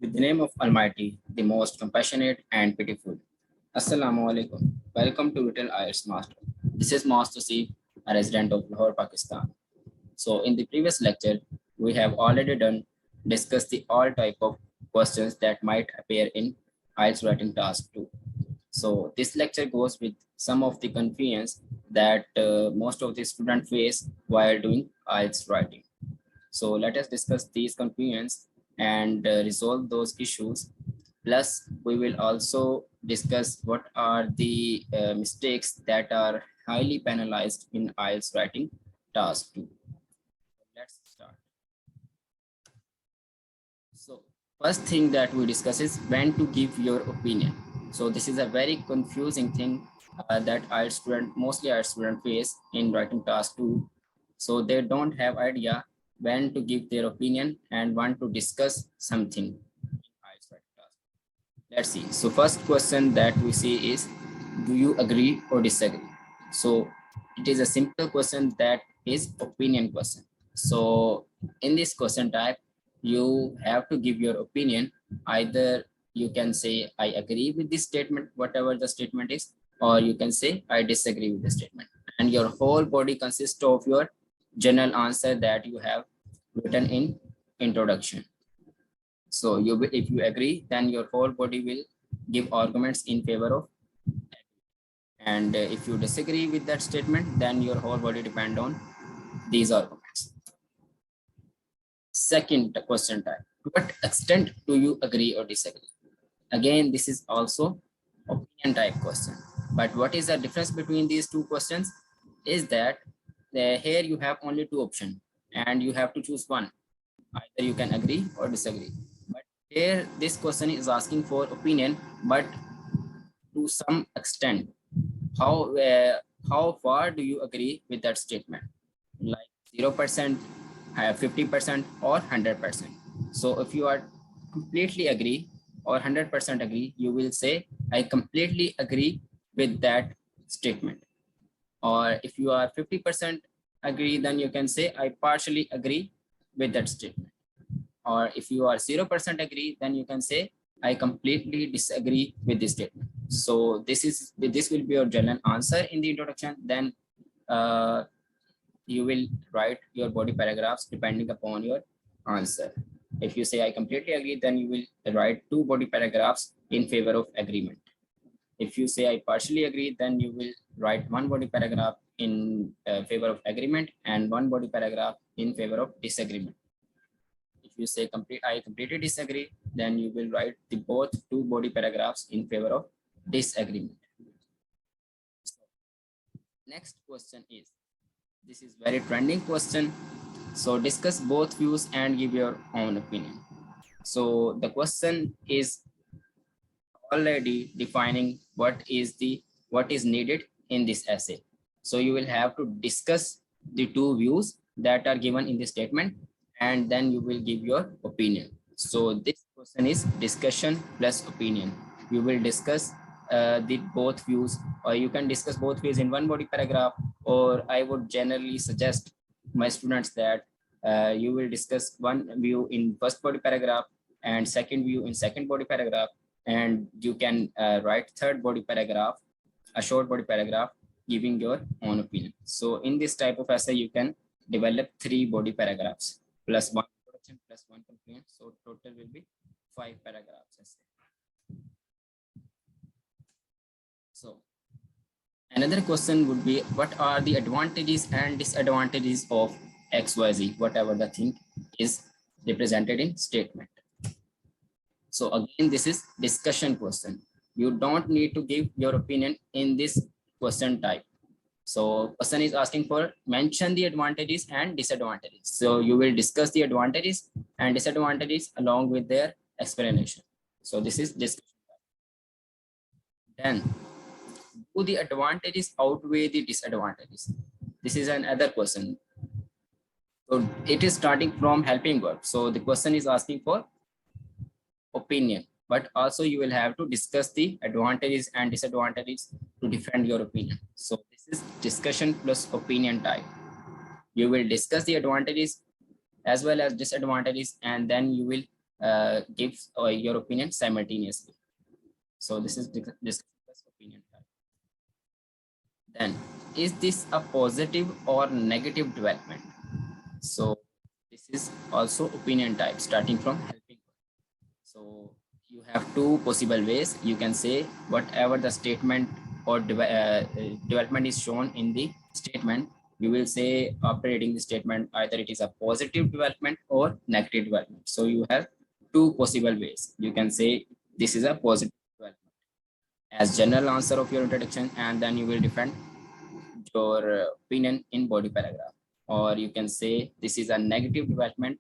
With the name of Almighty, the most compassionate and pitiful. Assalamu alaikum. Welcome to Little IELTS Master. This is Master Tousif, a resident of Lahore, Pakistan. So in the previous lecture, we have already discussed the all type of questions that might appear in IELTS writing task 2. So this lecture goes with some of the confusions that most of the students face while doing IELTS writing. So let us discuss these confusions and resolve those issues. Plus, we will also discuss what are the mistakes that are highly penalized in IELTS writing task 2. Let's start. So first thing that we discuss is when to give your opinion. So this is a very confusing thing that mostly IELTS student face in writing task 2. So they don't have idea when to give their opinion and want to discuss something. Let's see. So first question that we see is, do you agree or disagree? So it is a simple question that is opinion question. So in this question type, you have to give your opinion. Either you can say, I agree with this statement, whatever the statement is, or you can say, I disagree with the statement. And your whole body consists of your general answer that you have written in introduction. So if you agree, then your whole body will give arguments in favor of. And if you disagree with that statement, then your whole body depend on these arguments. Second question type, to what extent do you agree or disagree? Again, this is also opinion type question. But what is the difference between these two questions is that here you have only two options and you have to choose one. Either you can agree or disagree. But here this question is asking for opinion, but to some extent. How far do you agree with that statement? Like 0%, 50%, or 100%. So if you are completely agree or 100% agree, you will say, I completely agree with that statement. Or if you are 50% agree, then you can say, I partially agree with that statement. Or if you are 0% agree, then you can say, I completely disagree with this statement. So this will be your general answer in the introduction. Then you will write your body paragraphs depending upon your answer. If you say I completely agree, then you will write 2 body paragraphs in favor of agreement. If you say I partially agree, then you will write 1 body paragraph in favor of agreement and 1 body paragraph in favor of disagreement. If you say I completely disagree, then you will write both 2 body paragraphs in favor of disagreement. So, next question is, this is very trending question. So discuss both views and give your own opinion. So the question is already defining what is needed in this essay. So you will have to discuss the 2 views that are given in the statement, and then you will give your opinion. So this question is discussion plus opinion. You will discuss the both views, or you can discuss both views in 1 body paragraph, or I would generally suggest my students that you will discuss 1 view in first body paragraph and second view in second body paragraph, and you can write third body paragraph, a short body paragraph, giving your own opinion. So in this type of essay, you can develop 3 body paragraphs plus 1 introduction plus 1 conclusion. So total will be 5 paragraphs essay. So another question would be, what are the advantages and disadvantages of XYZ, whatever the thing is represented in statement. So again, this is discussion question. You don't need to give your opinion in this question type. So person is asking for mention the advantages and disadvantages. So you will discuss the advantages and disadvantages along with their explanation. So this is discussion type. Then, do the advantages outweigh the disadvantages? This is another question. So it is starting from helping verb. So the question is asking for opinion, but also you will have to discuss the advantages and disadvantages to defend your opinion. So this is discussion plus opinion type. You will discuss the advantages as well as disadvantages, and then you will give your opinion simultaneously. So this is discuss opinion type. Then, is this a positive or negative development? So this is also opinion type starting from helping. So you have two possible ways. You can say whatever the statement or development is shown in the statement, you will say after reading the statement, either it is a positive development or negative development. So you have two possible ways. You can say this is a positive development as general answer of your introduction, and then you will defend your opinion in body paragraph. Or you can say this is a negative development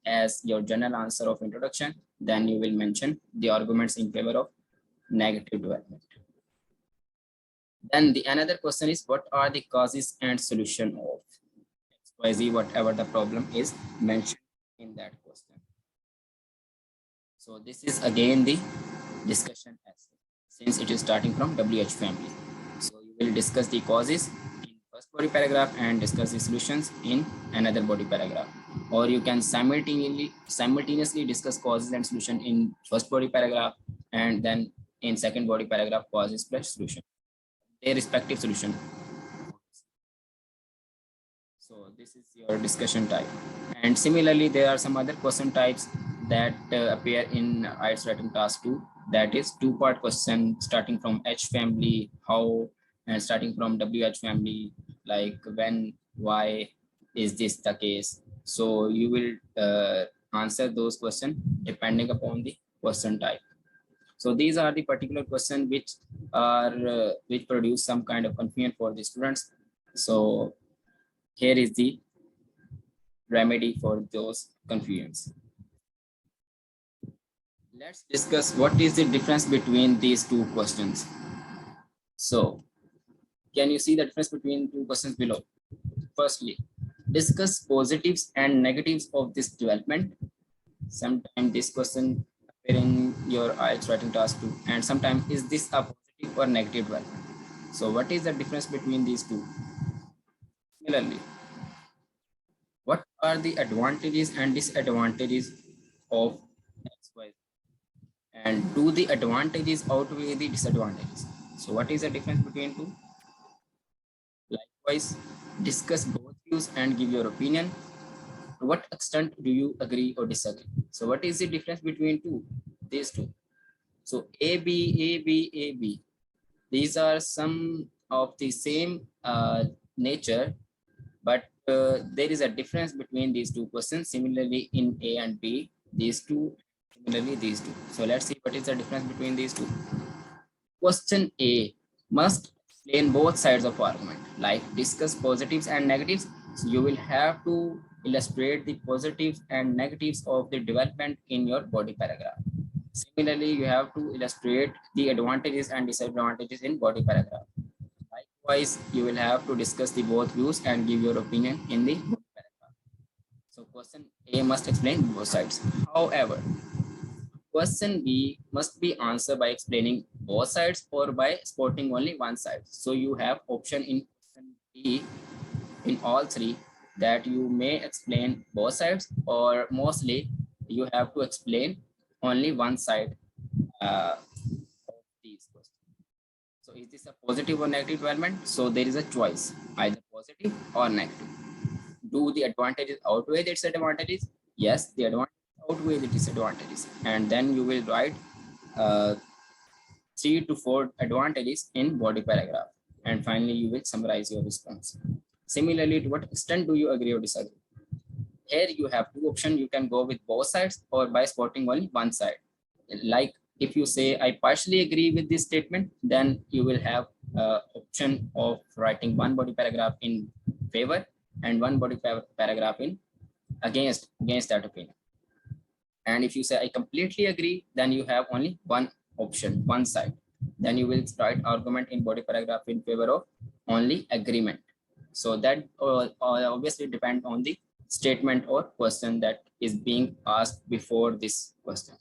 as your general answer of introduction, then you will mention the arguments in favor of negative development. Then the another question is, what are the causes and solution of XYZ, whatever the problem is mentioned in that question. So this is again the discussion essay, since it is starting from WH family. So you will discuss the causes in first body paragraph and discuss the solutions in another body paragraph. Or you can simultaneously discuss causes and solution in first body paragraph, and then in second body paragraph causes plus solution, their respective solution. So this is your discussion type. And similarly, there are some other question types that appear in IELTS writing task 2. That is two-part question starting from H family, how, and starting from WH family, like when, why, is this the case. So you will answer those questions depending upon the question type. So these are the particular questions which produce some kind of confusion for the students. So here is the remedy for those confusions. Let's discuss what is the difference between these two questions. So can you see the difference between two questions below? Firstly, discuss positives and negatives of this development. Sometimes this question appear in your IELTS writing task 2, and sometimes is this a positive or negative development. So what is the difference between these two? Similarly, what are the advantages and disadvantages of XY? And do the advantages outweigh the disadvantages? So what is the difference between two? Likewise, discuss both views and give your opinion. To what extent do you agree or disagree? So what is the difference between these two? So A, B, A, B, A, B. These are some of the same nature, but there is a difference between these two questions. Similarly, in A and B, these two, similarly these two. So let's see what is the difference between these two. Question A must explain both sides of argument, like discuss positives and negatives. So you will have to illustrate the positives and negatives of the development in your body paragraph. Similarly, you have to illustrate the advantages and disadvantages in body paragraph. Likewise, you will have to discuss the both views and give your opinion in the body paragraph. So question A must explain both sides. However, question B must be answered by explaining both sides or by spotting only one side. So you have option in question B in all three, that you may explain both sides, or mostly you have to explain only one side of these questions. So is this a positive or negative development? So there is a choice, either positive or negative. Do the advantages outweigh the disadvantages? Yes, the advantages outweigh the disadvantages. And then you will write 3 to 4 advantages in body paragraph. And finally, you will summarize your response. Similarly, to what extent do you agree or disagree? Here you have two options. You can go with both sides or by spotting only one side. Like if you say, I partially agree with this statement, then you will have option of writing one body paragraph in favor and one body paragraph in against that opinion. And if you say, I completely agree, then you have only one option, one side. Then you will write argument in body paragraph in favor of only agreement. So that obviously depend on the statement or question that is being asked before this question.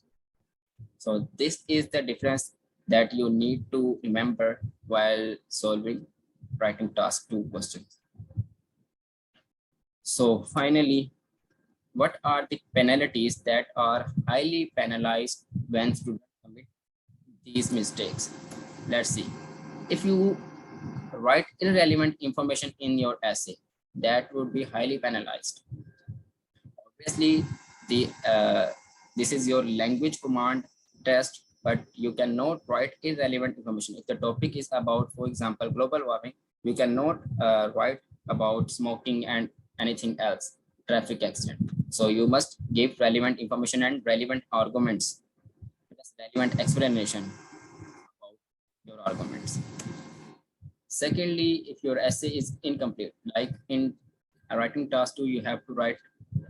So this is the difference that you need to remember while solving writing task 2 questions. So finally, what are the penalties that are highly penalized when students commit these mistakes? Let's see. If you write irrelevant information in your essay, that would be highly penalized. Obviously, this is your language command test, but you cannot write irrelevant information. If the topic is about, for example, global warming, you cannot write about smoking and anything else, traffic accident. So you must give relevant information and relevant arguments, plus relevant explanation about your arguments. Secondly, if your essay is incomplete, like in a writing task 2, you have to write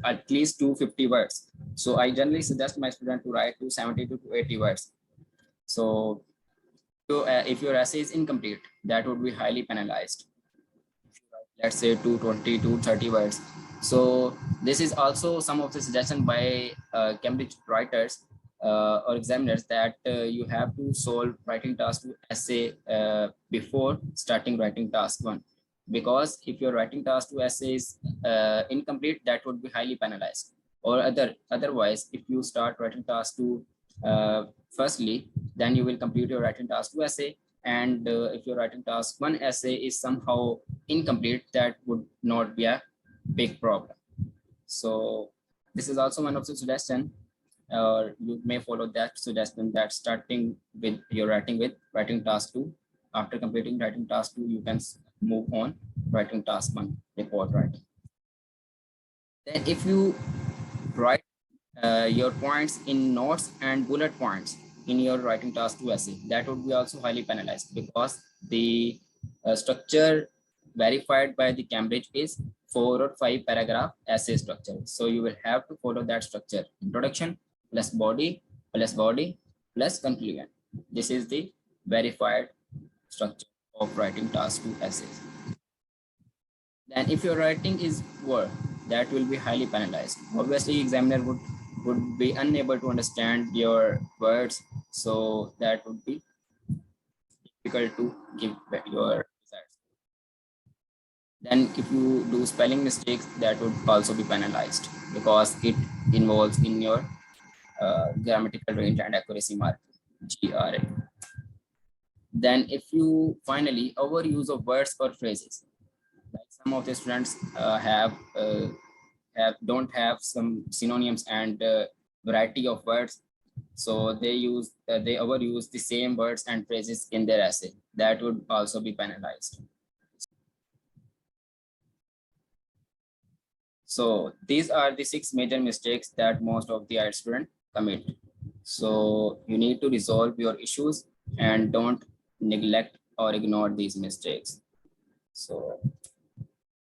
at least 250 words. So I generally suggest my student to write 270 to 280 words. So if your essay is incomplete, that would be highly penalized. Let's say 220 to 30 words. So this is also some of the suggestion by Cambridge writers or examiners, that you have to solve writing task 2 essay before starting writing task 1, because if your writing task 2 essay is incomplete, that would be highly penalized. Or otherwise, if you start writing task 2 firstly, then you will complete your writing task 2 essay, and if your writing task 1 essay is somehow incomplete, that would not be a big problem. So this is also one of the suggestion, or you may follow that suggestion, that starting with your writing task 2, after completing writing task 2, you can move on writing task 1, report writing. Then if you write your points in notes and bullet points in your writing task 2 essay, that would be also highly penalized, because the structure verified by the Cambridge is 4 or 5 paragraph essay structure. So you will have to follow that structure: introduction plus body plus conclusion. This is the verified structure of writing task 2 essays. Then if your writing is poor, that will be highly penalized. Obviously, examiner would be unable to understand your words, so that would be difficult to give your results. Then if you do spelling mistakes, that would also be penalized, because it involves in your grammatical range and accuracy mark, GRA. Then if you finally overuse of words or phrases, like some of the students don't have some synonyms and variety of words, so they overuse the same words and phrases in their essay, that would also be penalized. So these are the 6 major mistakes that most of the IELTS students commit. So you need to resolve your issues and don't neglect or ignore these mistakes. So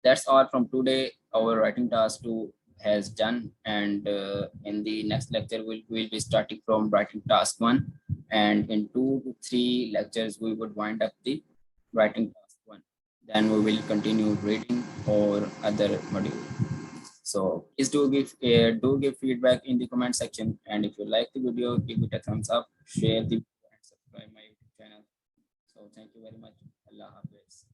that's all from today. Our writing task 2 has done, and in the next lecture we'll be starting from writing task 1, and in 2 to 3 lectures we would wind up the writing task 1. Then we will continue reading or other module. So please do give feedback in the comment section, and if you like the video, give it a thumbs up, share the video, and subscribe my YouTube channel. So thank you very much. Allah Hafiz.